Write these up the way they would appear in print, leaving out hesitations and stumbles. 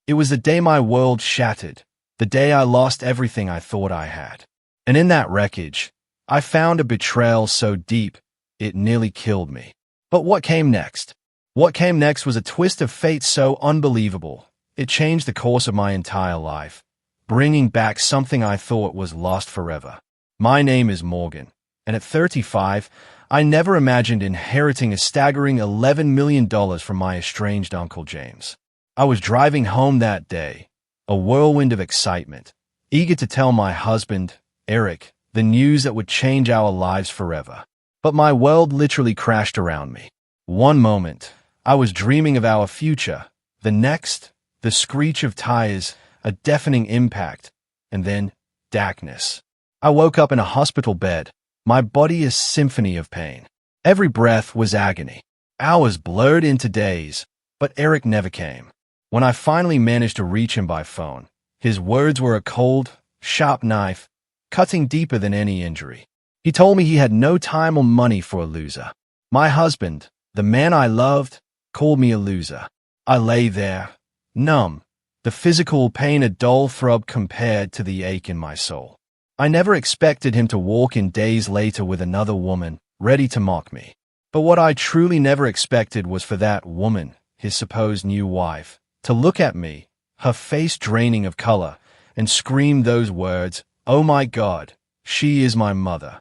It was the day my world shattered, the day I lost everything I thought I had. And in that wreckage, I found a betrayal so deep, it nearly killed me. But what came next? What came next was a twist of fate so unbelievable, it changed the course of my entire life, bringing back something I thought was lost forever. My name is Morgan, and at 35, I never imagined inheriting a staggering $11 million from my estranged Uncle James. I was driving home that day, a whirlwind of excitement, eager to tell my husband, Eric, the news that would change our lives forever. But my world literally crashed around me. One moment, I was dreaming of our future. The next, the screech of tires, a deafening impact, and then darkness. I woke up in a hospital bed, my body a symphony of pain. Every breath was agony. Hours blurred into days, but Eric never came. When I finally managed to reach him by phone, his words were a cold, sharp knife, cutting deeper than any injury. He told me he had no time or money for a loser. My husband, the man I loved, called me a loser. I lay there, numb, the physical pain a dull throb compared to the ache in my soul. I never expected him to walk in days later with another woman, ready to mock me. But what I truly never expected was for that woman, his supposed new wife, to look at me, her face draining of color, and scream those words, "Oh my God, she is my mother."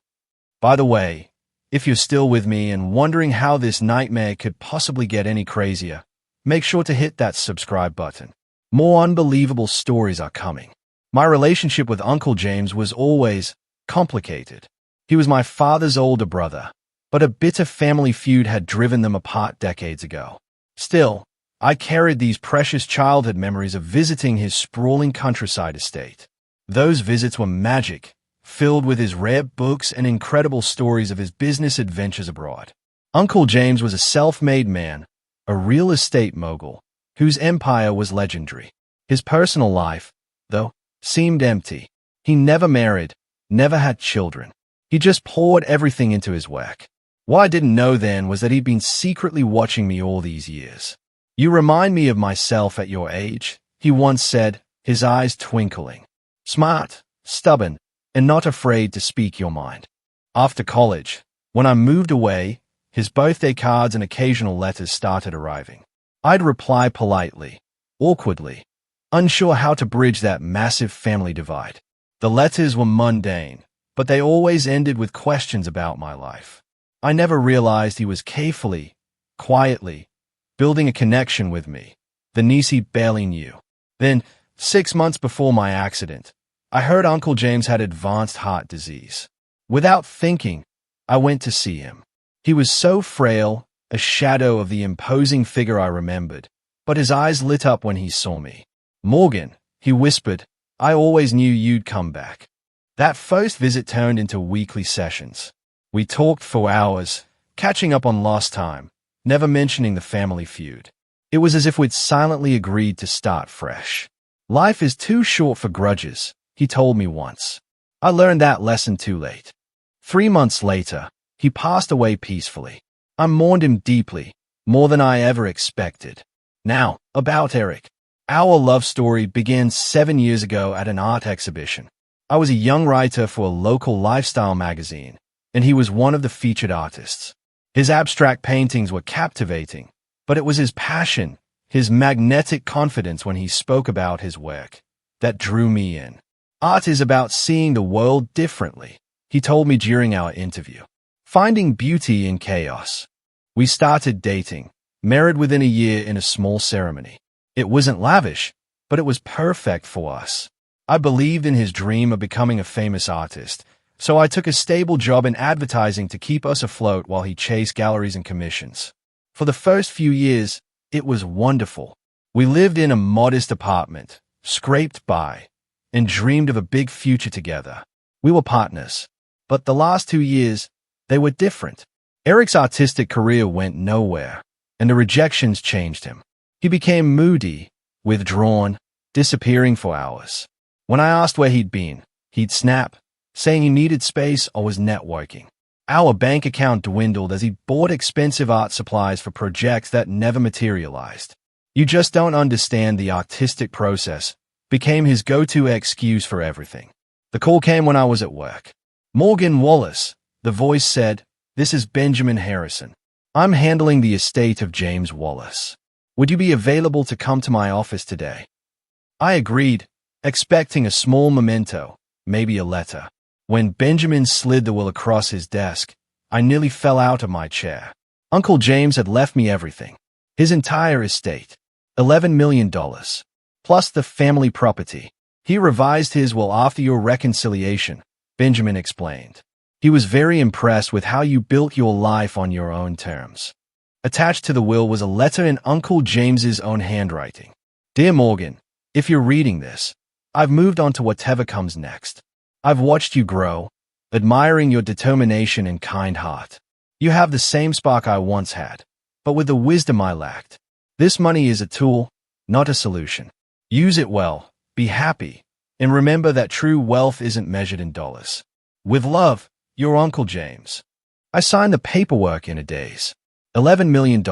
By the way, if you're still with me and wondering how this nightmare could possibly get any crazier, make sure to hit that subscribe button. More unbelievable stories are coming. My relationship with Uncle James was always complicated. He was my father's older brother, but a bitter family feud had driven them apart decades ago. Still, I carried these precious childhood memories of visiting his sprawling countryside estate. Those visits were magic, filled with his rare books and incredible stories of his business adventures abroad. Uncle James was a self-made man, a real estate mogul, whose empire was legendary. His personal life, though, seemed empty. He never married, never had children. He just poured everything into his work. What I didn't know then was that he'd been secretly watching me all these years. "You remind me of myself at your age," he once said, his eyes twinkling. "Smart, stubborn, and not afraid to speak your mind." After college, when I moved away, his birthday cards and occasional letters started arriving. I'd reply politely, awkwardly, unsure how to bridge that massive family divide. The letters were mundane, but they always ended with questions about my life. I never realized he was carefully, quietly, building a connection with me, the niece he barely knew. Then, 6 months before my accident, I heard Uncle James had advanced heart disease. Without thinking, I went to see him. He was so frail, a shadow of the imposing figure I remembered, but his eyes lit up when he saw me. "Morgan," he whispered, "I always knew you'd come back." That first visit turned into weekly sessions. We talked for hours, catching up on lost time, never mentioning the family feud. It was as if we'd silently agreed to start fresh. "Life is too short for grudges," he told me once. I learned that lesson too late. 3 months later, he passed away peacefully. I mourned him deeply, more than I ever expected. Now, about Eric. Our love story began 7 years ago at an art exhibition. I was a young writer for a local lifestyle magazine, and he was one of the featured artists. His abstract paintings were captivating, but it was his passion, his magnetic confidence when he spoke about his work, that drew me in. "Art is about seeing the world differently," he told me during our interview. "Finding beauty in chaos." We started dating, married within a year in a small ceremony. It wasn't lavish, but it was perfect for us. I believed in his dream of becoming a famous artist, so I took a stable job in advertising to keep us afloat while he chased galleries and commissions. For the first few years, it was wonderful. We lived in a modest apartment, scraped by, and dreamed of a big future together. We were partners. But the last 2 years, they were different. Eric's artistic career went nowhere, and the rejections changed him. He became moody, withdrawn, disappearing for hours. When I asked where he'd been, he'd snap, saying he needed space or was networking. Our bank account dwindled as he bought expensive art supplies for projects that never materialized. You just don't understand the artistic process," became his go-to excuse for everything. The call came when I was at work. "Morgan Wallace," the voice said. "This is Benjamin Harrison. I'm handling the estate of James Wallace. Would you be available to come to my office today?" I agreed, expecting a small memento, maybe a letter. When Benjamin slid the will across his desk, I nearly fell out of my chair. Uncle James had left me everything. His entire estate. $11 million. Plus the family property. He revised his will after your reconciliation, Benjamin explained. He was very impressed with how you built your life on your own terms. Attached to the will was a letter in Uncle James's own handwriting. "Dear Morgan, if you're reading this, I've moved on to whatever comes next. I've watched you grow, admiring your determination and kind heart. You have the same spark I once had, but with the wisdom I lacked. This money is a tool, not a solution. Use it well, be happy, and remember that true wealth isn't measured in dollars. With love, your Uncle James." I signed the paperwork in a daze. $11 million.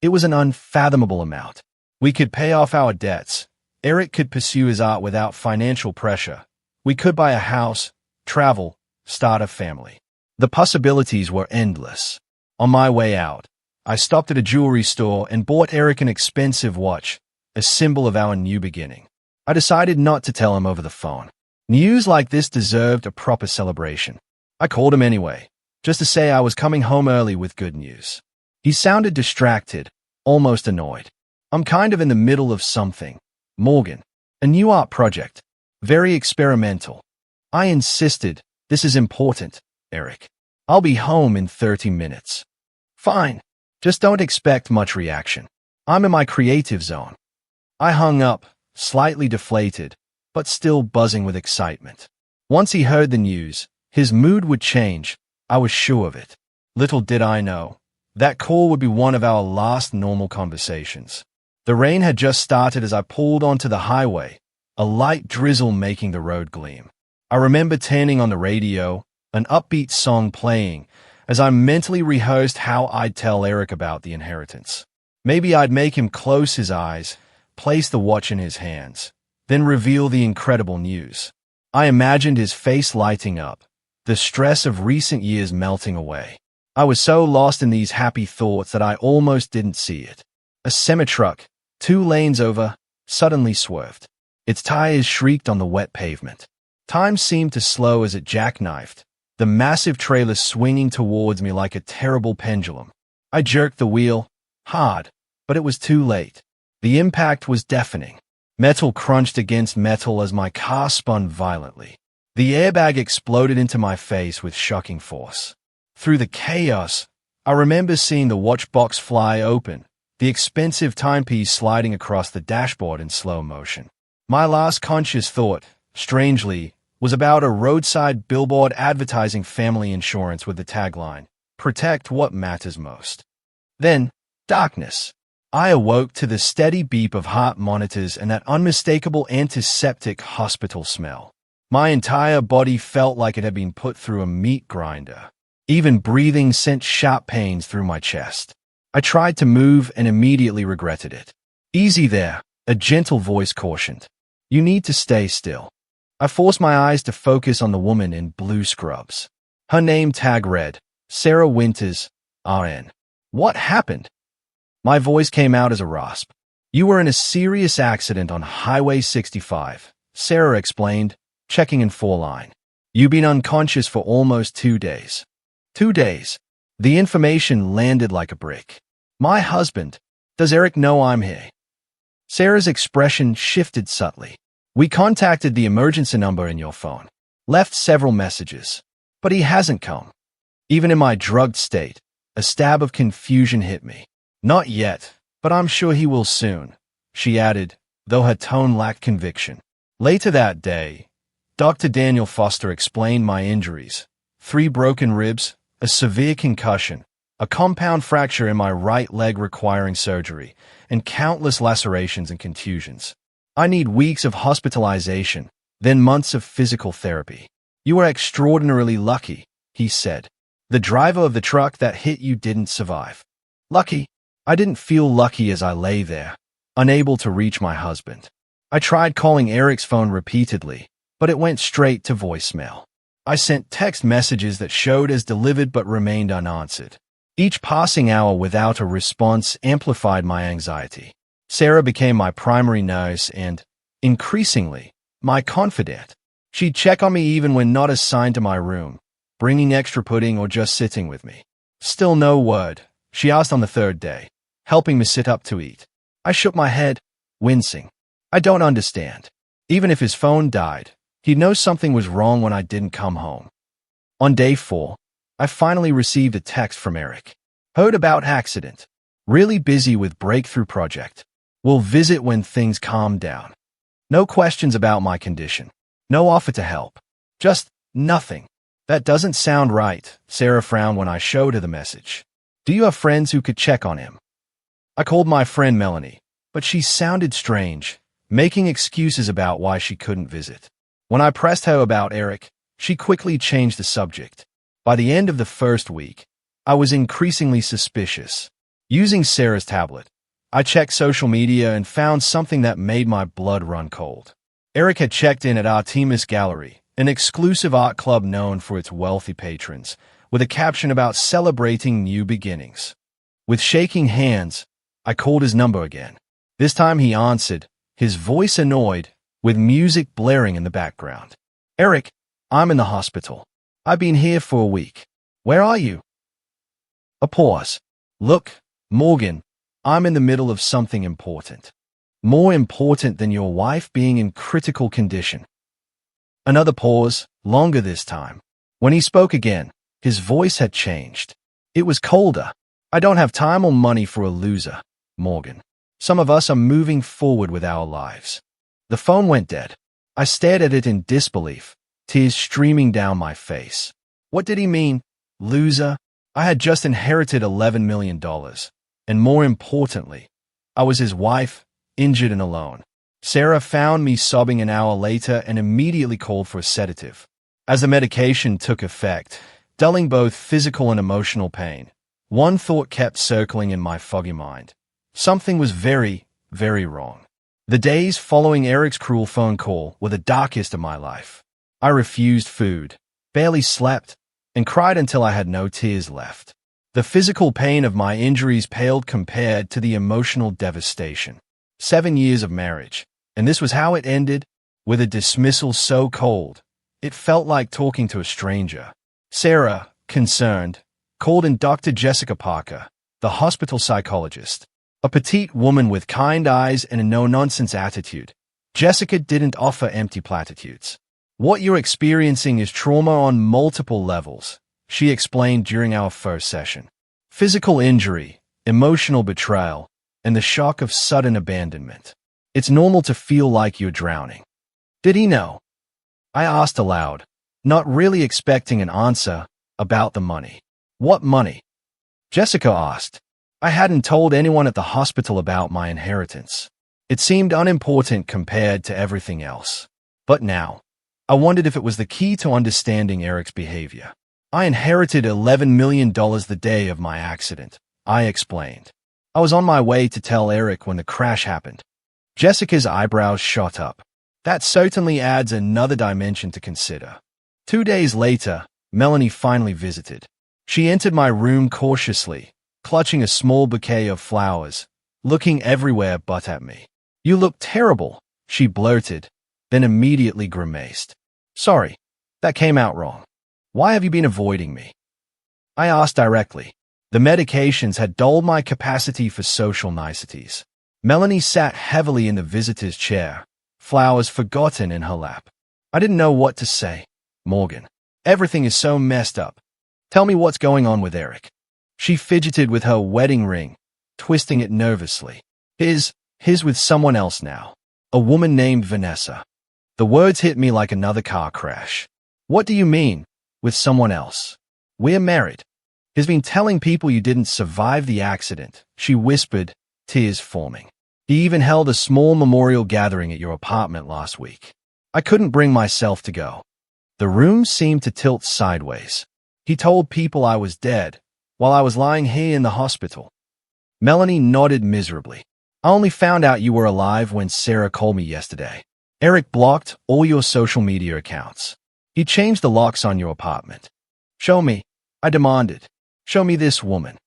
It was an unfathomable amount. We could pay off our debts. Eric could pursue his art without financial pressure. We could buy a house, travel, start a family. The possibilities were endless. On my way out, I stopped at a jewelry store and bought Eric an expensive watch, a symbol of our new beginning. I decided not to tell him over the phone. News like this deserved a proper celebration. I called him anyway, just to say I was coming home early with good news. He sounded distracted, almost annoyed. "I'm kind of in the middle of something, Morgan. A new art project. Very experimental." I insisted, "This is important, Eric. I'll be home in 30 minutes. "Fine. Just don't expect much reaction. I'm in my creative zone." I hung up, slightly deflated, but still buzzing with excitement. Once he heard the news, his mood would change. I was sure of it. Little did I know, that call would be one of our last normal conversations. The rain had just started as I pulled onto the highway, a light drizzle making the road gleam. I remember turning on the radio, an upbeat song playing, as I mentally rehearsed how I'd tell Eric about the inheritance. Maybe I'd make him close his eyes, place the watch in his hands, then reveal the incredible news. I imagined his face lighting up, the stress of recent years melting away. I was so lost in these happy thoughts that I almost didn't see it. A semi-truck, 2 lanes over, suddenly swerved. Its tires shrieked on the wet pavement. Time seemed to slow as it jackknifed, the massive trailer swinging towards me like a terrible pendulum. I jerked the wheel, hard, but it was too late. The impact was deafening. Metal crunched against metal as my car spun violently. The airbag exploded into my face with shocking force. Through the chaos, I remember seeing the watch box fly open, the expensive timepiece sliding across the dashboard in slow motion. My last conscious thought, strangely, was about a roadside billboard advertising family insurance with the tagline, "Protect what matters most." Then, darkness. I awoke to the steady beep of heart monitors and that unmistakable antiseptic hospital smell. My entire body felt like it had been put through a meat grinder. Even breathing sent sharp pains through my chest. I tried to move and immediately regretted it. "Easy there," a gentle voice cautioned. "You need to stay still." I forced my eyes to focus on the woman in blue scrubs. Her name tag read, Sarah Winters, RN. "What happened?" My voice came out as a rasp. "You were in a serious accident on Highway 65, Sarah explained, checking in 4-line. "You've been unconscious for almost 2 days. 2 days. The information landed like a brick. "My husband. Does Eric know I'm here?" Sarah's expression shifted subtly. "We contacted the emergency number in your phone. Left several messages. But he hasn't come." Even in my drugged state, a stab of confusion hit me. "Not yet, but I'm sure he will soon," she added, though her tone lacked conviction. Later that day, Dr. Daniel Foster explained my injuries. 3 broken ribs, a severe concussion, a compound fracture in my right leg requiring surgery, and countless lacerations and contusions. "I need weeks of hospitalization, then months of physical therapy. You are extraordinarily lucky," he said. "The driver of the truck that hit you didn't survive." Lucky? I didn't feel lucky as I lay there, unable to reach my husband. I tried calling Eric's phone repeatedly, but it went straight to voicemail. I sent text messages that showed as delivered but remained unanswered. Each passing hour without a response amplified my anxiety. Sarah became my primary nurse and, increasingly, my confidant. She'd check on me even when not assigned to my room, bringing extra pudding or just sitting with me. Still no word, she asked on the third day, helping me sit up to eat. I shook my head, wincing. I don't understand. Even if his phone died, he'd know something was wrong when I didn't come home. On day 4, I finally received a text from Eric. Heard about accident. Really busy with breakthrough project. Will visit when things calm down. No questions about my condition. No offer to help. Just nothing. That doesn't sound right, Sarah frowned when I showed her the message. Do you have friends who could check on him? I called my friend Melanie, but she sounded strange, making excuses about why she couldn't visit. When I pressed her about Eric, she quickly changed the subject. By the end of the first week, I was increasingly suspicious. Using Sarah's tablet, I checked social media and found something that made my blood run cold. Eric had checked in at Artemis Gallery, an exclusive art club known for its wealthy patrons, with a caption about celebrating new beginnings. With shaking hands, I called his number again. This time he answered, his voice annoyed, with music blaring in the background. Eric, I'm in the hospital. I've been here for a week. Where are you? A pause. Look, Morgan, I'm in the middle of something important. More important than your wife being in critical condition. Another pause, longer this time. When he spoke again, his voice had changed. It was colder. I don't have time or money for a loser, Morgan. Some of us are moving forward with our lives. The phone went dead. I stared at it in disbelief, tears streaming down my face. What did he mean, loser? I had just inherited $11 million. And more importantly, I was his wife, injured and alone. Sarah found me sobbing an hour later and immediately called for a sedative. As the medication took effect, dulling both physical and emotional pain, one thought kept circling in my foggy mind. Something was very, very wrong. The days following Eric's cruel phone call were the darkest of my life. I refused food, barely slept, and cried until I had no tears left. The physical pain of my injuries paled compared to the emotional devastation. 7 years of marriage, and this was how it ended, with a dismissal so cold, it felt like talking to a stranger. Sarah, concerned, called in Dr. Jessica Parker, the hospital psychologist. A petite woman with kind eyes and a no-nonsense attitude. Jessica didn't offer empty platitudes. What you're experiencing is trauma on multiple levels, she explained during our first session. Physical injury, emotional betrayal, and the shock of sudden abandonment. It's normal to feel like you're drowning. Did he know? I asked aloud, not really expecting an answer about the money. What money? Jessica asked. I hadn't told anyone at the hospital about my inheritance. It seemed unimportant compared to everything else. But now, I wondered if it was the key to understanding Eric's behavior. I inherited $11 million the day of my accident, I explained. I was on my way to tell Eric when the crash happened. Jessica's eyebrows shot up. That certainly adds another dimension to consider. 2 days later, Melanie finally visited. She entered my room cautiously, clutching a small bouquet of flowers, looking everywhere but at me. You look terrible, she blurted, then immediately grimaced. Sorry, that came out wrong. Why have you been avoiding me? I asked directly. The medications had dulled my capacity for social niceties. Melanie sat heavily in the visitor's chair, flowers forgotten in her lap. I didn't know what to say. Morgan, everything is so messed up. Tell me what's going on with Eric. She fidgeted with her wedding ring, twisting it nervously. His with someone else now. A woman named Vanessa. The words hit me like another car crash. What do you mean, with someone else? We're married. He's been telling people you didn't survive the accident, she whispered, tears forming. He even held a small memorial gathering at your apartment last week. I couldn't bring myself to go. The room seemed to tilt sideways. He told people I was dead, while I was lying here in the hospital. Melanie nodded miserably. I only found out you were alive when Sarah called me yesterday. Eric blocked all your social media accounts. He changed the locks on your apartment. Show me, I demanded. Show me this woman.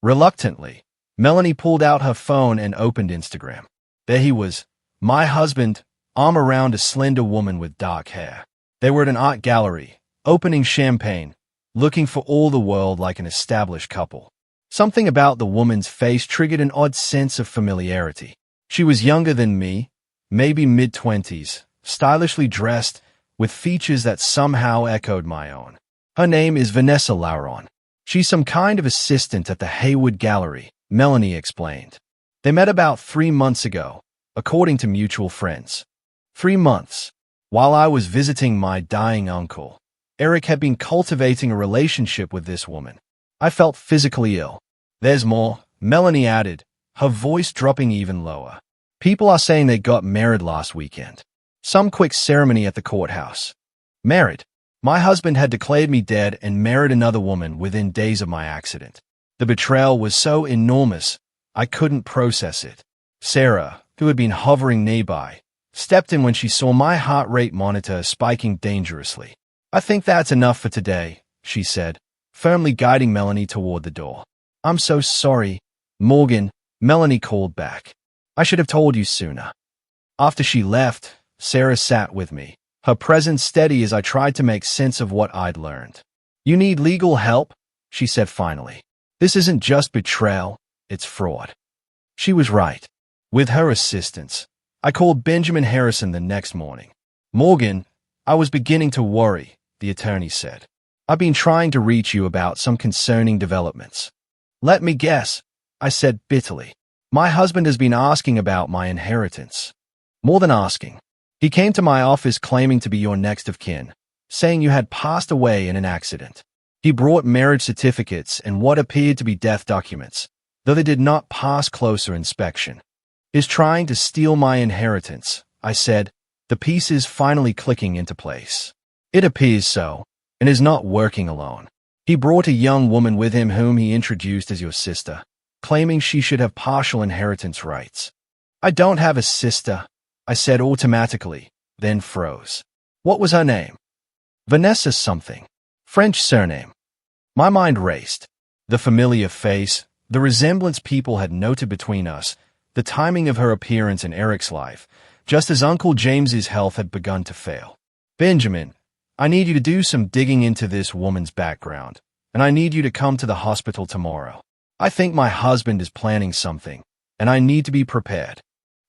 Reluctantly, Melanie pulled out her phone and opened Instagram. There he was, my husband, arm around a slender woman with dark hair. They were at an art gallery, opening champagne, looking for all the world like an established couple. Something about the woman's face triggered an odd sense of familiarity. She was younger than me, maybe mid-20s, stylishly dressed, with features that somehow echoed my own. Her name is Vanessa Lauron. She's some kind of assistant at the Hayward Gallery, Melanie explained. They met about 3 months ago, according to mutual friends. 3 months. While I was visiting my dying uncle, Eric had been cultivating a relationship with this woman. I felt physically ill. There's more, Melanie added, her voice dropping even lower. People are saying they got married last weekend. Some quick ceremony at the courthouse. Married. My husband had declared me dead and married another woman within days of my accident. The betrayal was so enormous, I couldn't process it. Sarah, who had been hovering nearby, stepped in when she saw my heart rate monitor spiking dangerously. I think that's enough for today, she said, firmly guiding Melanie toward the door. I'm so sorry, Morgan, Melanie called back. I should have told you sooner. After she left, Sarah sat with me, her presence steady as I tried to make sense of what I'd learned. You need legal help, she said finally. This isn't just betrayal, it's fraud. She was right. With her assistance, I called Benjamin Harrison the next morning. Morgan, I was beginning to worry, the attorney said. I've been trying to reach you about some concerning developments. Let me guess, I said bitterly. My husband has been asking about my inheritance. More than asking. He came to my office claiming to be your next of kin, saying you had passed away in an accident. He brought marriage certificates and what appeared to be death documents, though they did not pass closer inspection. Is trying to steal my inheritance, I said, the pieces finally clicking into place. It appears so, and is not working alone. He brought a young woman with him whom he introduced as your sister, claiming she should have partial inheritance rights. I don't have a sister, I said automatically, then froze. What was her name? Vanessa something. French surname. My mind raced. The familiar face, the resemblance people had noted between us, the timing of her appearance in Eric's life, just as Uncle James's health had begun to fail. Benjamin, I need you to do some digging into this woman's background, and I need you to come to the hospital tomorrow. I think my husband is planning something, and I need to be prepared.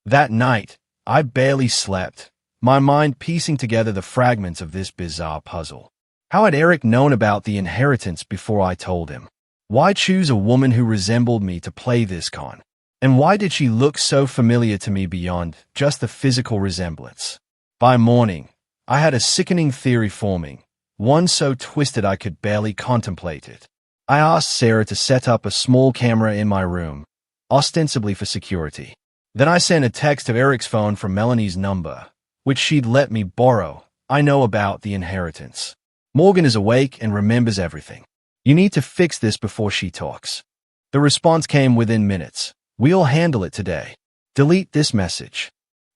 That night, I barely slept, my mind piecing together the fragments of this bizarre puzzle. How had Eric known about the inheritance before I told him? Why choose a woman who resembled me to play this con? And why did she look so familiar to me beyond just the physical resemblance? By morning, I had a sickening theory forming, one so twisted I could barely contemplate it. I asked Sarah to set up a small camera in my room, ostensibly for security. Then I sent a text to Eric's phone from Melanie's number, which she'd let me borrow. I know about the inheritance. Morgan is awake and remembers everything. You need to fix this before she talks. The response came within minutes. We'll handle it today. Delete this message.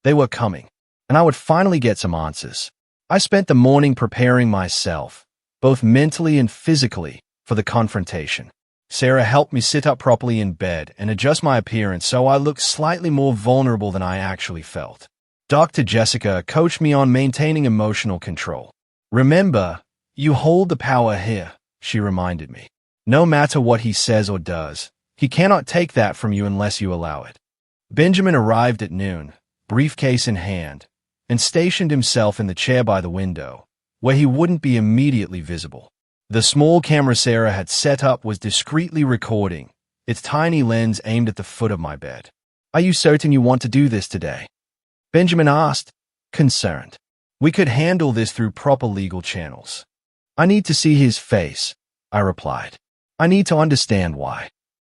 They were coming, and I would finally get some answers. I spent the morning preparing myself, both mentally and physically, for the confrontation. Sarah helped me sit up properly in bed and adjust my appearance so I looked slightly more vulnerable than I actually felt. Dr. Jessica coached me on maintaining emotional control. Remember, you hold the power here, she reminded me. No matter what he says or does, he cannot take that from you unless you allow it. Benjamin arrived at noon, briefcase in hand, and stationed himself in the chair by the window, where he wouldn't be immediately visible. The small camera Sarah had set up was discreetly recording, its tiny lens aimed at the foot of my bed. Are you certain you want to do this today? Benjamin asked, concerned. We could handle this through proper legal channels. I need to see his face, I replied. I need to understand why.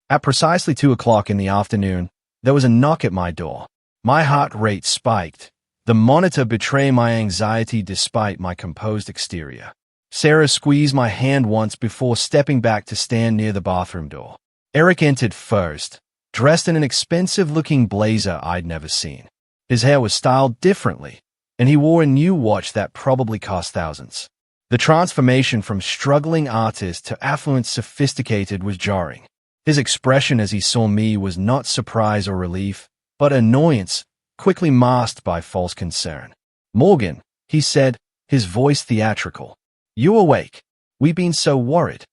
At precisely 2 o'clock in the afternoon, there was a knock at my door. My heart rate spiked, the monitor betraying my anxiety despite my composed exterior. Sarah squeezed my hand once before stepping back to stand near the bathroom door. Eric entered first, dressed in an expensive-looking blazer I'd never seen. His hair was styled differently, and he wore a new watch that probably cost thousands. The transformation from struggling artist to affluent sophisticated was jarring. His expression as he saw me was not surprise or relief, but annoyance, quickly masked by false concern. "Morgan," he said, his voice theatrical. "You awake? We've been so worried."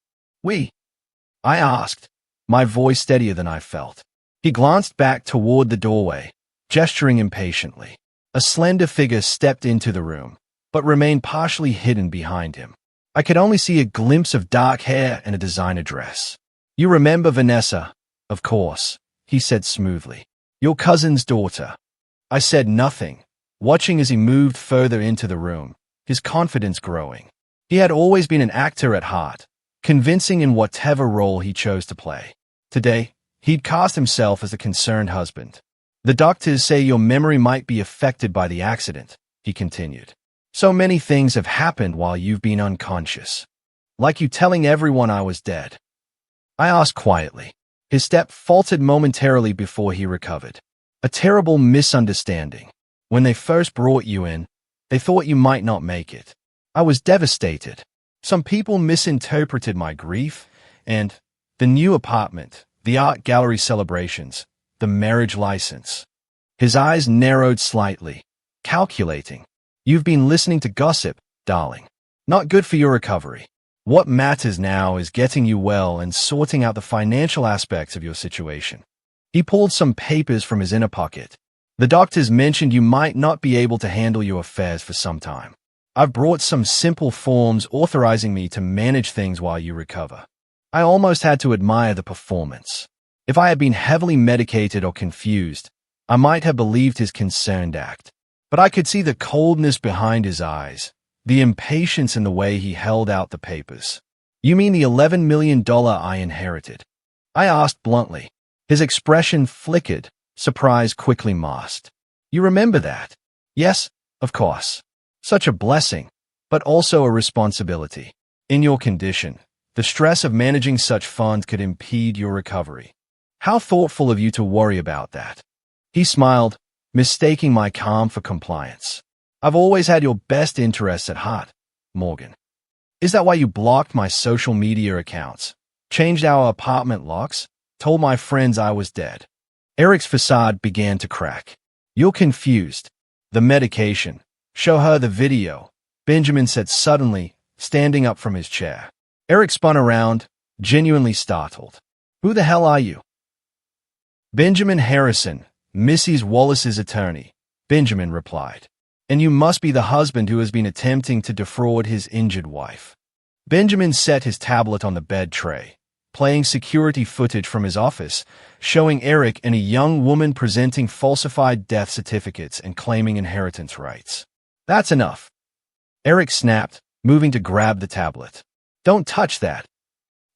"We?" I asked, my voice steadier than I felt. He glanced back toward the doorway, gesturing impatiently. A slender figure stepped into the room, but remained partially hidden behind him. I could only see a glimpse of dark hair and a designer dress. "You remember Vanessa?" "Of course," he said smoothly. "Your cousin's daughter." I said nothing, watching as he moved further into the room, his confidence growing. He had always been an actor at heart, convincing in whatever role he chose to play. Today, he'd cast himself as a concerned husband. "The doctors say your memory might be affected by the accident," he continued. "So many things have happened while you've been unconscious. Like you telling everyone I was dead." I asked quietly. His step faltered momentarily before he recovered. "A terrible misunderstanding. When they first brought you in, they thought you might not make it. I was devastated. Some people misinterpreted my grief, and the new apartment, the art gallery celebrations, the marriage license." His eyes narrowed slightly, calculating. "You've been listening to gossip, darling. Not good for your recovery. What matters now is getting you well and sorting out the financial aspects of your situation." He pulled some papers from his inner pocket. "The doctors mentioned you might not be able to handle your affairs for some time. I've brought some simple forms authorizing me to manage things while you recover." I almost had to admire the performance. If I had been heavily medicated or confused, I might have believed his concerned act. But I could see the coldness behind his eyes, the impatience in the way he held out the papers. "You mean the $11 million I inherited?" I asked bluntly. His expression flickered, surprise quickly masked. "You remember that?" "Yes, of course. Such a blessing, but also a responsibility. In your condition, the stress of managing such funds could impede your recovery. How thoughtful of you to worry about that." He smiled, mistaking my calm for compliance. "I've always had your best interests at heart, Morgan. Is that why you blocked my social media accounts, changed our apartment locks, told my friends I was dead?" Eric's facade began to crack. "You're confused. The medication. Show her the video," Benjamin said suddenly, standing up from his chair. Eric spun around, genuinely startled. "Who the hell are you?" "Benjamin Harrison, Mrs. Wallace's attorney," Benjamin replied. "And you must be the husband who has been attempting to defraud his injured wife." Benjamin set his tablet on the bed tray, playing security footage from his office, showing Eric and a young woman presenting falsified death certificates and claiming inheritance rights. "That's enough," Eric snapped, moving to grab the tablet. "Don't touch that,"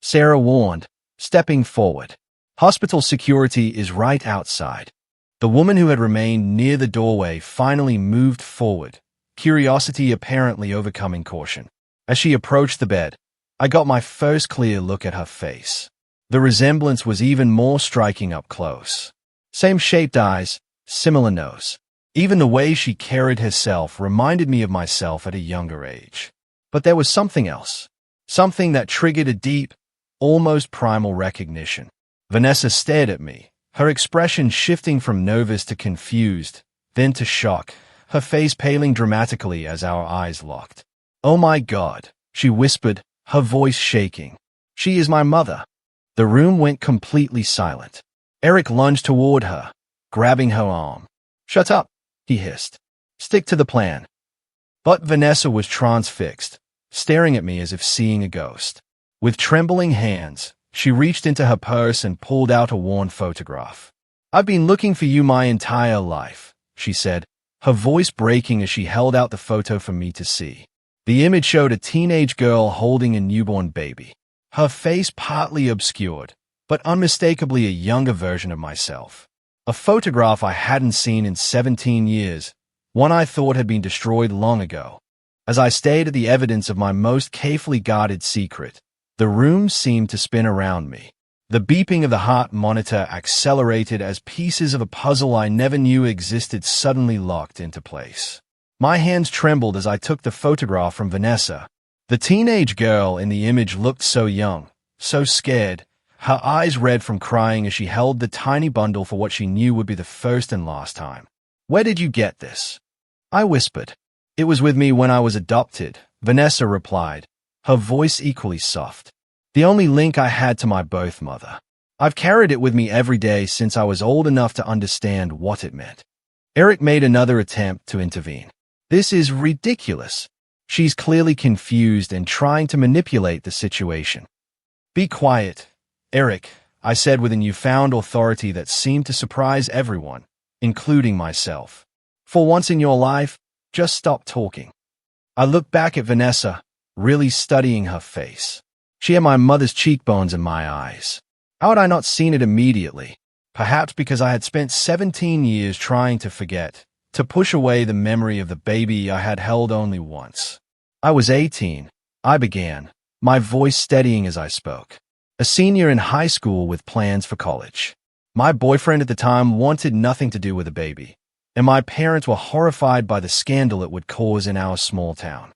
Sarah warned, stepping forward. "Hospital security is right outside." The woman who had remained near the doorway finally moved forward, curiosity apparently overcoming caution. As she approached the bed, I got my first clear look at her face. The resemblance was even more striking up close. Same shaped eyes, similar nose. Even the way she carried herself reminded me of myself at a younger age. But there was something else. Something that triggered a deep, almost primal recognition. Vanessa stared at me, her expression shifting from nervous to confused, then to shock, her face paling dramatically as our eyes locked. "Oh my God," she whispered, her voice shaking. "She is my mother." The room went completely silent. Eric lunged toward her, grabbing her arm. "Shut up," he hissed. "Stick to the plan." But Vanessa was transfixed, staring at me as if seeing a ghost. With trembling hands, she reached into her purse and pulled out a worn photograph. "I've been looking for you my entire life," she said, her voice breaking as she held out the photo for me to see. The image showed a teenage girl holding a newborn baby. Her face partly obscured, but unmistakably a younger version of myself. A photograph I hadn't seen in 17 years, one I thought had been destroyed long ago. As I stared at the evidence of my most carefully guarded secret, the room seemed to spin around me. The beeping of the heart monitor accelerated as pieces of a puzzle I never knew existed suddenly locked into place. My hands trembled as I took the photograph from Vanessa. The teenage girl in the image looked so young, so scared, her eyes red from crying as she held the tiny bundle for what she knew would be the first and last time. "Where did you get this?" I whispered. "It was with me when I was adopted," Vanessa replied, her voice equally soft. "The only link I had to my birth mother. I've carried it with me every day since I was old enough to understand what it meant." Eric made another attempt to intervene. "This is ridiculous. She's clearly confused and trying to manipulate the situation." "Be quiet, Eric," I said with a newfound authority that seemed to surprise everyone, including myself. "For once in your life, just stop talking." I looked back at Vanessa, really studying her face. She had my mother's cheekbones in my eyes. How had I not seen it immediately? Perhaps because I had spent 17 years trying to forget, to push away the memory of the baby I had held only once. "I was 18, I began, my voice steadying as I spoke. A senior in high school with plans for college. My boyfriend at the time wanted nothing to do with the baby, and my parents were horrified by the scandal it would cause in our small town."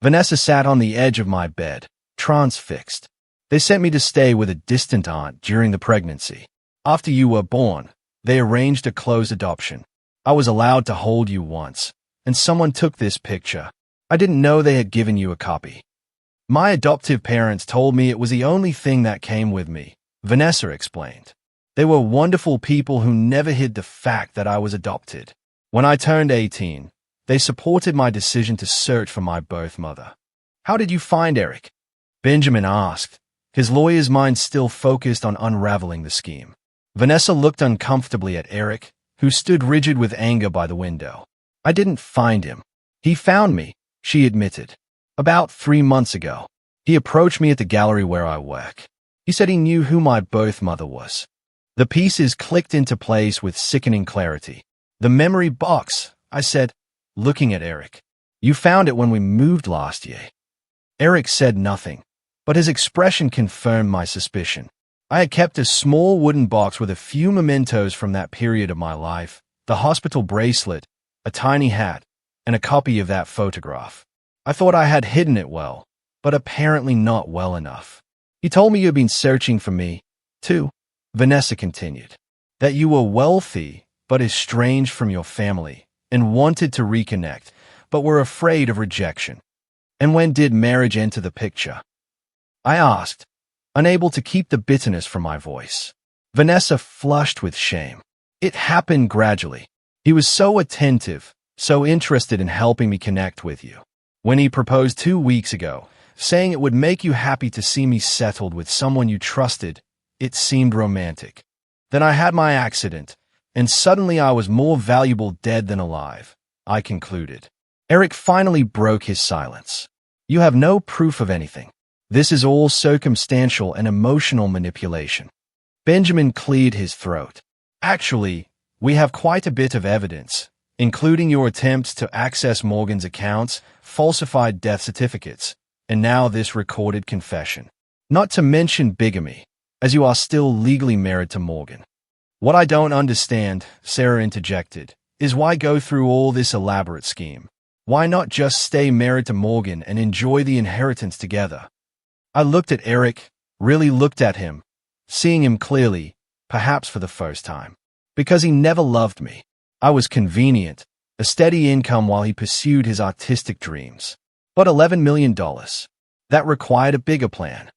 Vanessa sat on the edge of my bed, transfixed. "They sent me to stay with a distant aunt during the pregnancy. After you were born, they arranged a closed adoption. I was allowed to hold you once, and someone took this picture. I didn't know they had given you a copy. My adoptive parents told me it was the only thing that came with me," Vanessa explained. "They were wonderful people who never hid the fact that I was adopted. When I turned 18, they supported my decision to search for my birth mother." "How did you find Eric?" Benjamin asked, his lawyer's mind still focused on unraveling the scheme. Vanessa looked uncomfortably at Eric, who stood rigid with anger by the window. "I didn't find him. He found me," she admitted. "About 3 months ago. He approached me at the gallery where I work. He said he knew who my birth mother was." The pieces clicked into place with sickening clarity. "The memory box," I said, looking at Eric. "You found it when we moved last year." Eric said nothing, but his expression confirmed my suspicion. I had kept a small wooden box with a few mementos from that period of my life, the hospital bracelet, a tiny hat, and a copy of that photograph. I thought I had hidden it well, but apparently not well enough. "You told me you had been searching for me, too," Vanessa continued. "That you were wealthy, but estranged from your family, and wanted to reconnect, but were afraid of rejection. And when did marriage enter the picture?" I asked, unable to keep the bitterness from my voice. Vanessa flushed with shame. "It happened gradually. He was so attentive, so interested in helping me connect with you. When he proposed 2 weeks ago, saying it would make you happy to see me settled with someone you trusted, it seemed romantic. Then I had my accident, and suddenly I was more valuable dead than alive," I concluded. Eric finally broke his silence. "You have no proof of anything. This is all circumstantial and emotional manipulation." Benjamin cleared his throat. "Actually, we have quite a bit of evidence, including your attempts to access Morgan's accounts, falsified death certificates, and now this recorded confession. Not to mention bigamy, as you are still legally married to Morgan." "What I don't understand," Sarah interjected, "is why go through all this elaborate scheme? Why not just stay married to Morgan and enjoy the inheritance together?" I looked at Eric, really looked at him, seeing him clearly, perhaps for the first time. Because he never loved me. I was convenient, a steady income while he pursued his artistic dreams. But $11 million. That required a bigger plan.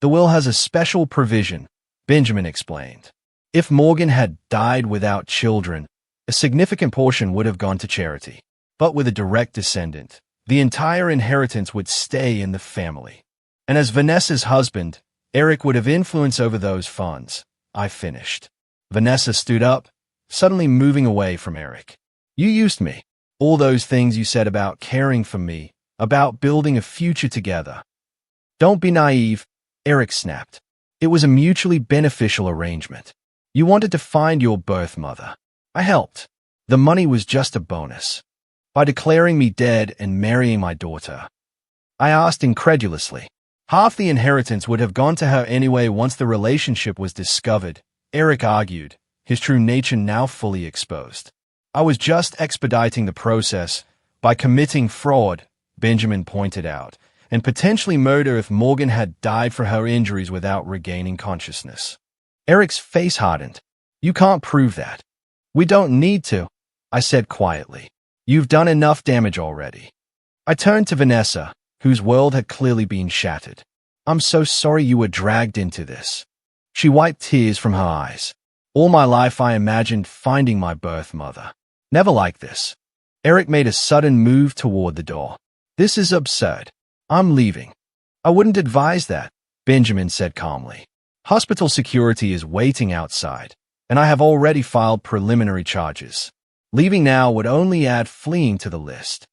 "The will has a special provision," Benjamin explained. "If Morgan had died without children, a significant portion would have gone to charity. But with a direct descendant, the entire inheritance would stay in the family. And as Vanessa's husband, Eric would have influence over those funds," I finished. Vanessa stood up, suddenly moving away from Eric. "You used me. All those things you said about caring for me, about building a future together." "Don't be naive," Eric snapped. "It was a mutually beneficial arrangement. You wanted to find your birth mother. I helped. The money was just a bonus. By declaring me dead and marrying my daughter." I asked incredulously, Half the inheritance would have gone to her anyway once the relationship was discovered, Eric argued, his true nature now fully exposed. I was just expediting the process by committing fraud, Benjamin pointed out, and potentially murder if Morgan had died for her injuries without regaining consciousness. Eric's face hardened. You can't prove that. We don't need to, I said quietly. You've done enough damage already. I turned to Vanessa, whose world had clearly been shattered. I'm so sorry you were dragged into this. She wiped tears from her eyes. All my life I imagined finding my birth mother. Never like this. Eric made a sudden move toward the door. This is absurd. I'm leaving. I wouldn't advise that, Benjamin said calmly. Hospital security is waiting outside, and I have already filed preliminary charges. Leaving now would only add fleeing to the list.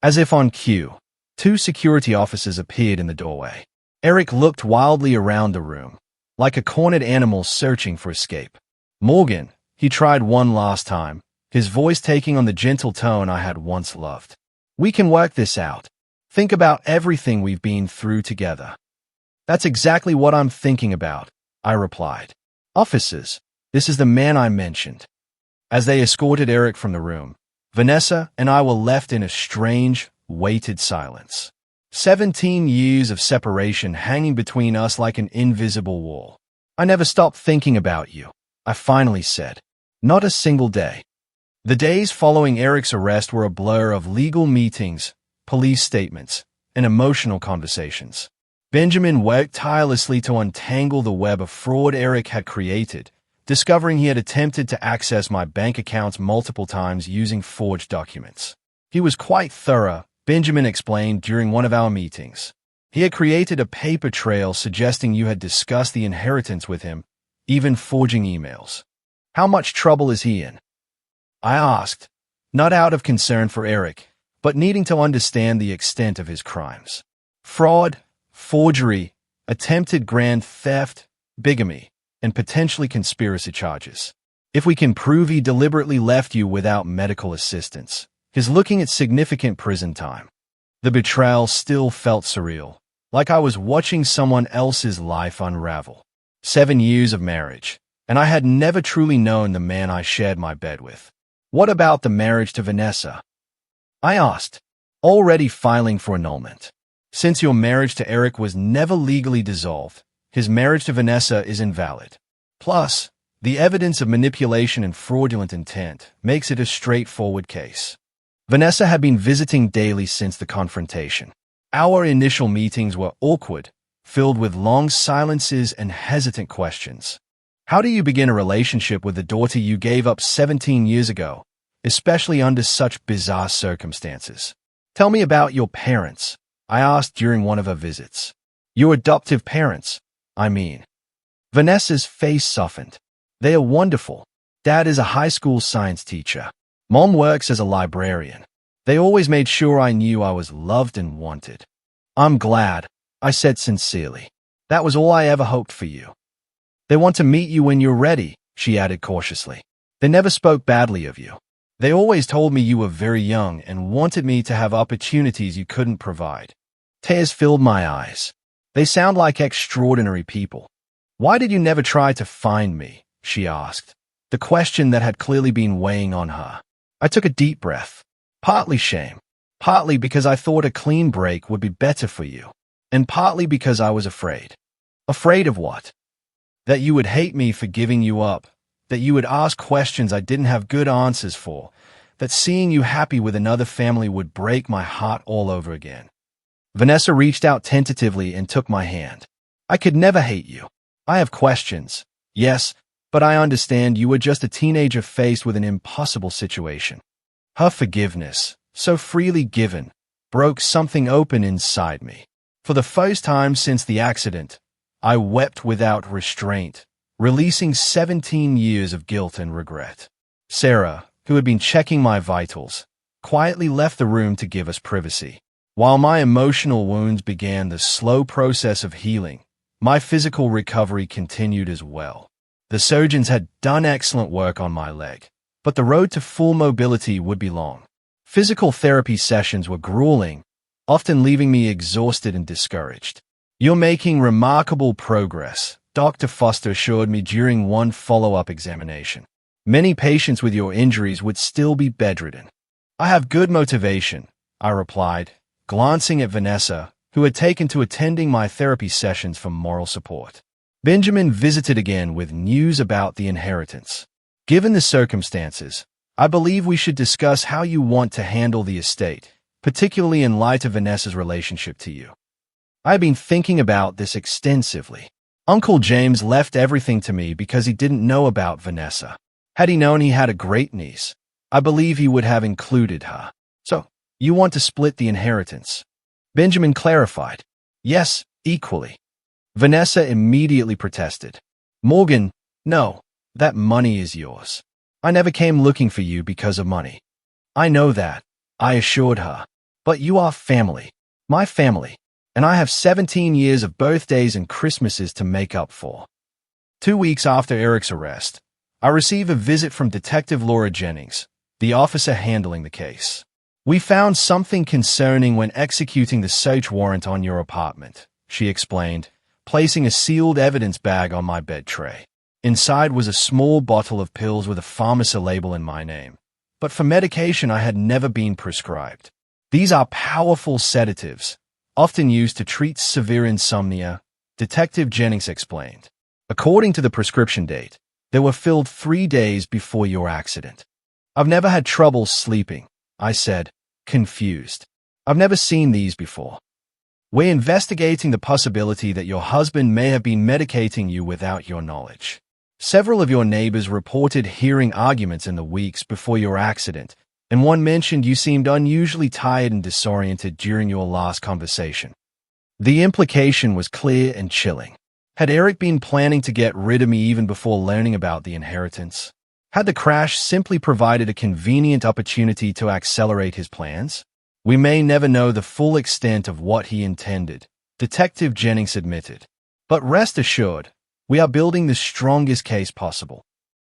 As if on cue, 2 security officers appeared in the doorway. Eric looked wildly around the room, like a cornered animal searching for escape. Morgan, he tried one last time, his voice taking on the gentle tone I had once loved. We can work this out. Think about everything we've been through together. That's exactly what I'm thinking about, I replied. Officers, this is the man I mentioned. As they escorted Eric from the room, Vanessa and I were left in a strange, weighted silence. 17 years of separation hanging between us like an invisible wall. I never stopped thinking about you, I finally said. Not a single day. The days following Eric's arrest were a blur of legal meetings, police statements, and emotional conversations. Benjamin worked tirelessly to untangle the web of fraud Eric had created, discovering he had attempted to access my bank accounts multiple times using forged documents. He was quite thorough, Benjamin explained during one of our meetings. He had created a paper trail suggesting you had discussed the inheritance with him, even forging emails. How much trouble is he in? I asked, not out of concern for Eric, but needing to understand the extent of his crimes. Fraud, forgery, attempted grand theft, bigamy, and potentially conspiracy charges. If we can prove he deliberately left you without medical assistance, he's looking at significant prison time. The betrayal still felt surreal, like I was watching someone else's life unravel. 7 years of marriage, and I had never truly known the man I shared my bed with. What about the marriage to Vanessa? I asked, already filing for annulment. Since your marriage to Eric was never legally dissolved, his marriage to Vanessa is invalid. Plus, the evidence of manipulation and fraudulent intent makes it a straightforward case. Vanessa had been visiting daily since the confrontation. Our initial meetings were awkward, filled with long silences and hesitant questions. How do you begin a relationship with the daughter you gave up 17 years ago, especially under such bizarre circumstances? Tell me about your parents, I asked during one of her visits. Your adoptive parents, I mean. Vanessa's face softened. They are wonderful. Dad is a high school science teacher. Mom works as a librarian. They always made sure I knew I was loved and wanted. I'm glad, I said sincerely. That was all I ever hoped for you. They want to meet you when you're ready, she added cautiously. They never spoke badly of you. They always told me you were very young and wanted me to have opportunities you couldn't provide. Tears filled my eyes. They sound like extraordinary people. Why did you never try to find me? She asked, the question that had clearly been weighing on her. I took a deep breath. Partly shame. Partly because I thought a clean break would be better for you. And partly because I was afraid. Afraid of what? That you would hate me for giving you up. That you would ask questions I didn't have good answers for. That seeing you happy with another family would break my heart all over again. Vanessa reached out tentatively and took my hand. I could never hate you. I have questions, yes, but I understand you were just a teenager faced with an impossible situation. Her forgiveness, so freely given, broke something open inside me. For the first time since the accident, I wept without restraint, releasing 17 years of guilt and regret. Sarah, who had been checking my vitals, quietly left the room to give us privacy. While my emotional wounds began the slow process of healing, my physical recovery continued as well. The surgeons had done excellent work on my leg, but the road to full mobility would be long. Physical therapy sessions were grueling, often leaving me exhausted and discouraged. You're making remarkable progress, Dr. Foster assured me during one follow-up examination. Many patients with your injuries would still be bedridden. I have good motivation, I replied, glancing at Vanessa, who had taken to attending my therapy sessions for moral support. Benjamin visited again with news about the inheritance. Given the circumstances, I believe we should discuss how you want to handle the estate, particularly in light of Vanessa's relationship to you. I've been thinking about this extensively. Uncle James left everything to me because he didn't know about Vanessa. Had he known he had a great niece, I believe he would have included her. So, you want to split the inheritance? Benjamin clarified. Yes, equally. Vanessa immediately protested. Morgan, no, that money is yours. I never came looking for you because of money. I know that, I assured her. But you are family, my family, and I have 17 years of birthdays and Christmases to make up for. 2 weeks after Eric's arrest, I received a visit from Detective Laura Jennings, the officer handling the case. We found something concerning when executing the search warrant on your apartment, she explained, placing a sealed evidence bag on my bed tray. Inside was a small bottle of pills with a pharmacy label in my name, but for medication I had never been prescribed. These are powerful sedatives, often used to treat severe insomnia, Detective Jennings explained. According to the prescription date, they were filled 3 days before your accident. I've never had trouble sleeping, I said, confused. I've never seen these before. We're investigating the possibility that your husband may have been medicating you without your knowledge. Several of your neighbors reported hearing arguments in the weeks before your accident, and one mentioned you seemed unusually tired and disoriented during your last conversation. The implication was clear and chilling. Had Eric been planning to get rid of me even before learning about the inheritance? Had the crash simply provided a convenient opportunity to accelerate his plans? We may never know the full extent of what he intended, Detective Jennings admitted. But rest assured, we are building the strongest case possible.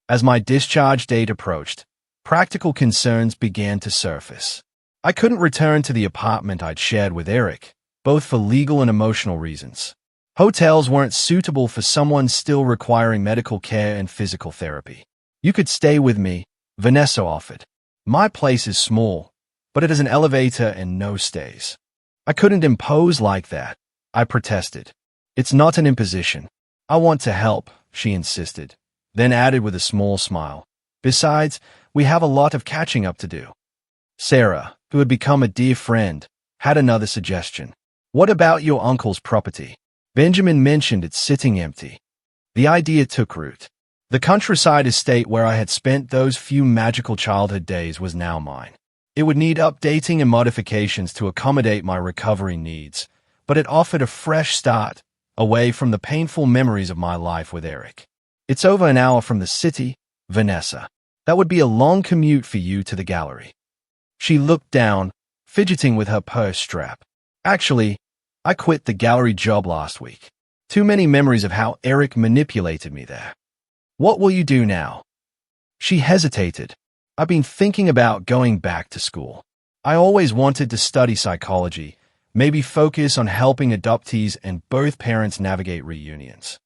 As my discharge date approached, practical concerns began to surface. I couldn't return to the apartment I'd shared with Eric, both for legal and emotional reasons. Hotels weren't suitable for someone still requiring medical care and physical therapy. You could stay with me, Vanessa offered. My place is small, but it has an elevator and no stays. I couldn't impose like that, I protested. It's not an imposition. I want to help, she insisted, then added with a small smile. Besides, we have a lot of catching up to do. Sarah, who had become a dear friend, had another suggestion. What about your uncle's property? Benjamin mentioned it sitting empty. The idea took root. The countryside estate where I had spent those few magical childhood days was now mine. It would need updating and modifications to accommodate my recovery needs, but it offered a fresh start, away from the painful memories of my life with Eric. It's over an hour from the city, Vanessa. That would be a long commute for you to the gallery. She looked down, fidgeting with her purse strap. Actually, I quit the gallery job last week. Too many memories of how Eric manipulated me there. What will you do now? She hesitated. I've been thinking about going back to school. I always wanted to study psychology, maybe focus on helping adoptees and both parents navigate reunions.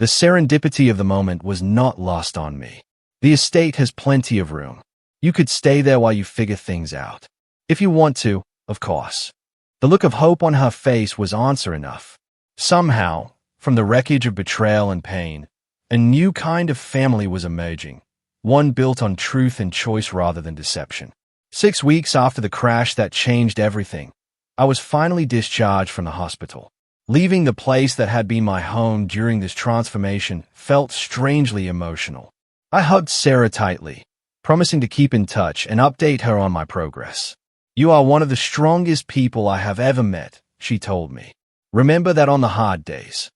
The serendipity of the moment was not lost on me. The estate has plenty of room. You could stay there while you figure things out. If you want to, of course. The look of hope on her face was answer enough. Somehow, from the wreckage of betrayal and pain, a new kind of family was emerging. One built on truth and choice rather than deception. 6 weeks after the crash that changed everything, I was finally discharged from the hospital. Leaving the place that had been my home during this transformation felt strangely emotional. I hugged Sarah tightly, promising to keep in touch and update her on my progress. You are one of the strongest people I have ever met, she told me. Remember that on the hard days.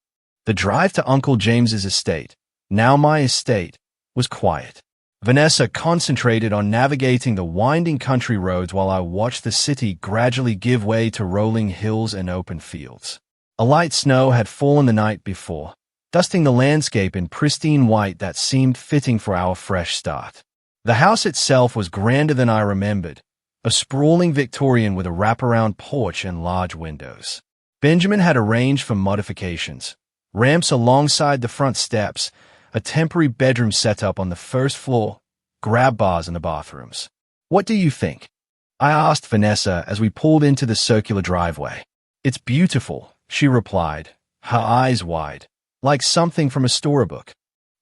The drive to Uncle James's estate, now my estate, was quiet. Vanessa concentrated on navigating the winding country roads while I watched the city gradually give way to rolling hills and open fields. A light snow had fallen the night before, dusting the landscape in pristine white that seemed fitting for our fresh start. The house itself was grander than I remembered, a sprawling Victorian with a wraparound porch and large windows. Benjamin had arranged for modifications. Ramps alongside the front steps, a temporary bedroom setup on the first floor, grab bars in the bathrooms. What do you think? I asked Vanessa as we pulled into the circular driveway. It's beautiful, she replied, her eyes wide, like something from a storybook.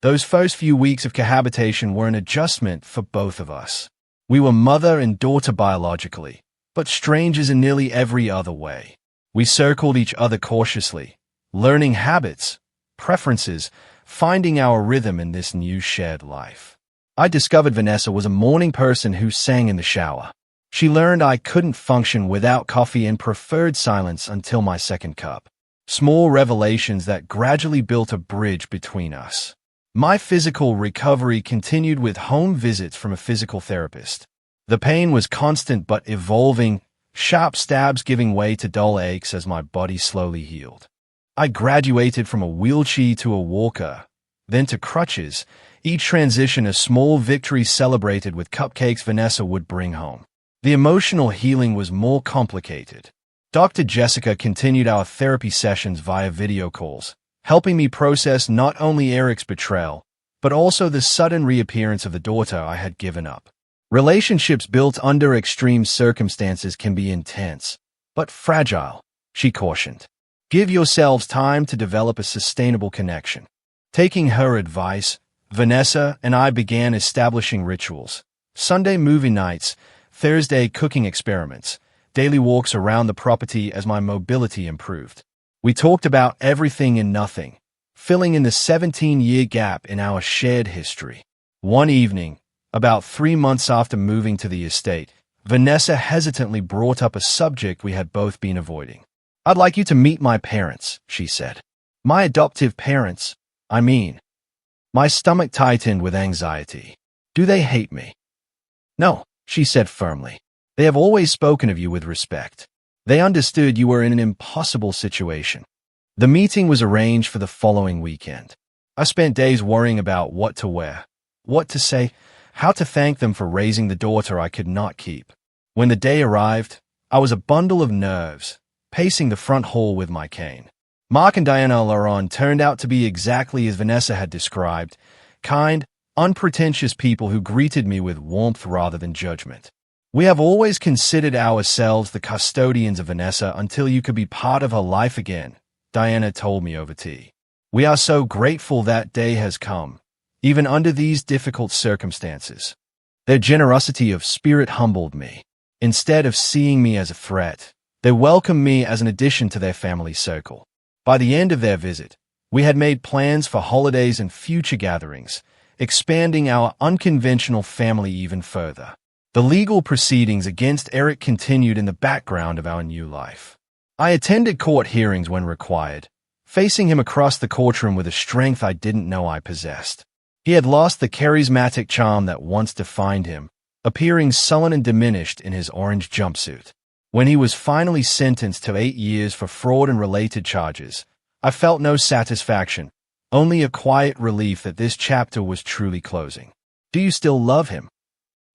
Those first few weeks of cohabitation were an adjustment for both of us. We were mother and daughter biologically, but strangers in nearly every other way. We circled each other cautiously, learning habits, preferences, finding our rhythm in this new shared life. I discovered Vanessa was a morning person who sang in the shower. She learned I couldn't function without coffee and preferred silence until my second cup. Small revelations that gradually built a bridge between us. My physical recovery continued with home visits from a physical therapist. The pain was constant but evolving, sharp stabs giving way to dull aches as my body slowly healed. I graduated from a wheelchair to a walker, then to crutches, each transition a small victory celebrated with cupcakes Vanessa would bring home. The emotional healing was more complicated. Dr. Jessica continued our therapy sessions via video calls, helping me process not only Eric's betrayal, but also the sudden reappearance of the daughter I had given up. Relationships built under extreme circumstances can be intense, but fragile, she cautioned. Give yourselves time to develop a sustainable connection. Taking her advice, Vanessa and I began establishing rituals. Sunday movie nights, Thursday cooking experiments, daily walks around the property as my mobility improved. We talked about everything and nothing, filling in the 17-year gap in our shared history. One evening, about 3 months after moving to the estate, Vanessa hesitantly brought up a subject we had both been avoiding. I'd like you to meet my parents, she said. My adoptive parents, I mean. My stomach tightened with anxiety. Do they hate me? No, she said firmly. They have always spoken of you with respect. They understood you were in an impossible situation. The meeting was arranged for the following weekend. I spent days worrying about what to wear, what to say, how to thank them for raising the daughter I could not keep. When the day arrived, I was a bundle of nerves, pacing the front hall with my cane. Mark and Diana Laron turned out to be exactly as Vanessa had described, kind, unpretentious people who greeted me with warmth rather than judgment. We have always considered ourselves the custodians of Vanessa until you could be part of her life again, Diana told me over tea. We are so grateful that day has come, even under these difficult circumstances. Their generosity of spirit humbled me. Instead of seeing me as a threat, they welcomed me as an addition to their family circle. By the end of their visit, we had made plans for holidays and future gatherings, expanding our unconventional family even further. The legal proceedings against Eric continued in the background of our new life. I attended court hearings when required, facing him across the courtroom with a strength I didn't know I possessed. He had lost the charismatic charm that once defined him, appearing sullen and diminished in his orange jumpsuit. When he was finally sentenced to 8 years for fraud and related charges, I felt no satisfaction, only a quiet relief that this chapter was truly closing. Do you still love him?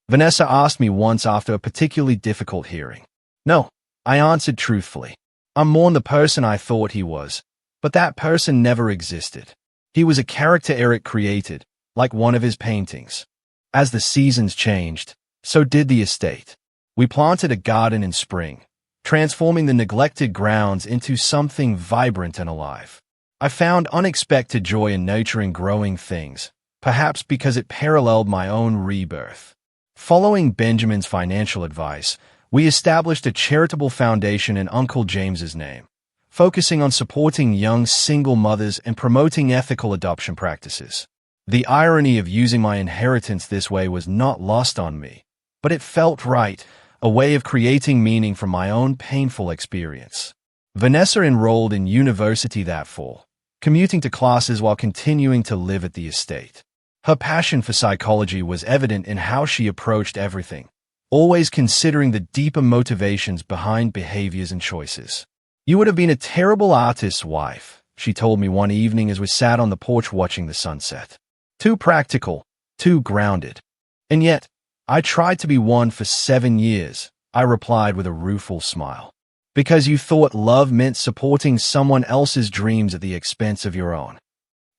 Vanessa asked me once after a particularly difficult hearing. No, I answered truthfully. I mourn the person I thought he was, but that person never existed. He was a character Eric created, like one of his paintings. As the seasons changed, so did the estate. We planted a garden in spring, transforming the neglected grounds into something vibrant and alive. I found unexpected joy in nurturing growing things, perhaps because it paralleled my own rebirth. Following Benjamin's financial advice, we established a charitable foundation in Uncle James's name, focusing on supporting young single mothers and promoting ethical adoption practices. The irony of using my inheritance this way was not lost on me, but it felt right, a way of creating meaning from my own painful experience. Vanessa enrolled in university that fall, commuting to classes while continuing to live at the estate. Her passion for psychology was evident in how she approached everything, always considering the deeper motivations behind behaviors and choices. You would have been a terrible artist's wife, she told me one evening as we sat on the porch watching the sunset. Too practical, too grounded. And yet, I tried to be one for 7 years, I replied with a rueful smile. Because you thought love meant supporting someone else's dreams at the expense of your own.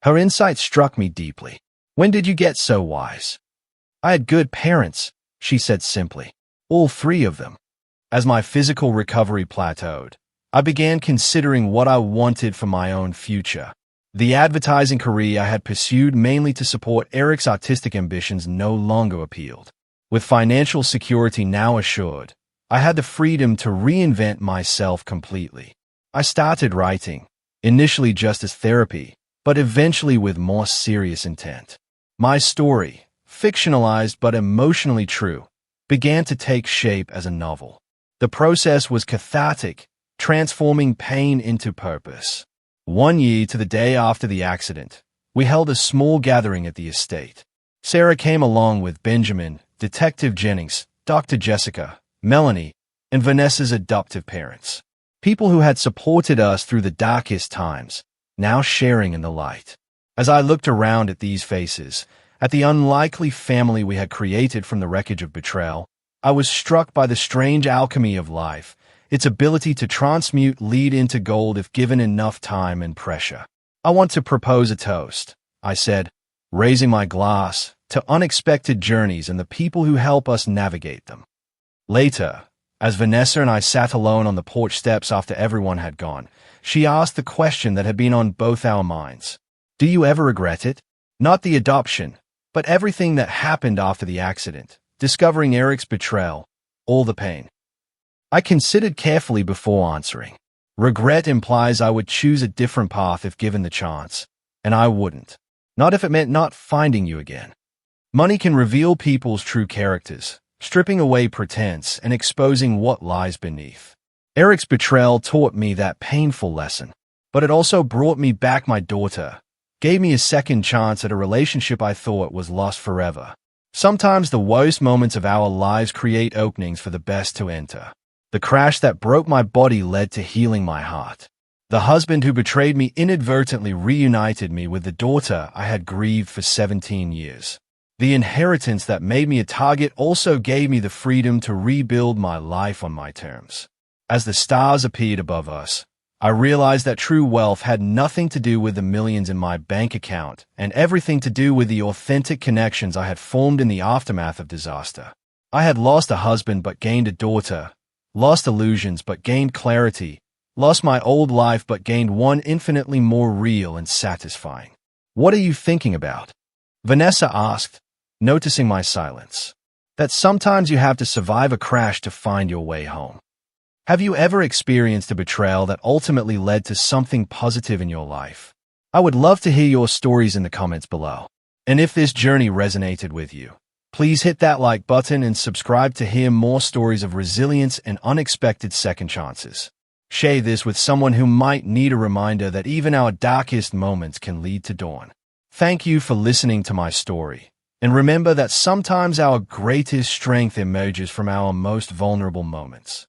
Her insight struck me deeply. When did you get so wise? I had good parents, she said simply. All three of them. As my physical recovery plateaued, I began considering what I wanted for my own future. The advertising career I had pursued mainly to support Eric's artistic ambitions no longer appealed. With financial security now assured, I had the freedom to reinvent myself completely. I started writing, initially just as therapy, but eventually with more serious intent. My story, fictionalized but emotionally true, began to take shape as a novel. The process was cathartic, transforming pain into purpose. 1 year to the day after the accident, we held a small gathering at the estate. Sarah came along with Benjamin, Detective Jennings, Dr. Jessica, Melanie, and Vanessa's adoptive parents. People who had supported us through the darkest times, now sharing in the light. As I looked around at these faces, at the unlikely family we had created from the wreckage of betrayal, I was struck by the strange alchemy of life, its ability to transmute lead into gold if given enough time and pressure. I want to propose a toast, I said, raising my glass, to unexpected journeys and the people who help us navigate them. Later, as Vanessa and I sat alone on the porch steps after everyone had gone, she asked the question that had been on both our minds. Do you ever regret it? Not the adoption, but everything that happened after the accident, discovering Eric's betrayal, all the pain. I considered carefully before answering. Regret implies I would choose a different path if given the chance, and I wouldn't. Not if it meant not finding you again. Money can reveal people's true characters, stripping away pretense and exposing what lies beneath. Eric's betrayal taught me that painful lesson, but it also brought me back my daughter, gave me a second chance at a relationship I thought was lost forever. Sometimes the worst moments of our lives create openings for the best to enter. The crash that broke my body led to healing my heart. The husband who betrayed me inadvertently reunited me with the daughter I had grieved for 17 years. The inheritance that made me a target also gave me the freedom to rebuild my life on my terms. As the stars appeared above us, I realized that true wealth had nothing to do with the millions in my bank account and everything to do with the authentic connections I had formed in the aftermath of disaster. I had lost a husband but gained a daughter, lost illusions but gained clarity, lost my old life but gained one infinitely more real and satisfying. What are you thinking about? Vanessa asked, noticing my silence. That sometimes you have to survive a crash to find your way home. Have you ever experienced a betrayal that ultimately led to something positive in your life? I would love to hear your stories in the comments below. And if this journey resonated with you, please hit that like button and subscribe to hear more stories of resilience and unexpected second chances. Share this with someone who might need a reminder that even our darkest moments can lead to dawn. Thank you for listening to my story. And remember that sometimes our greatest strength emerges from our most vulnerable moments.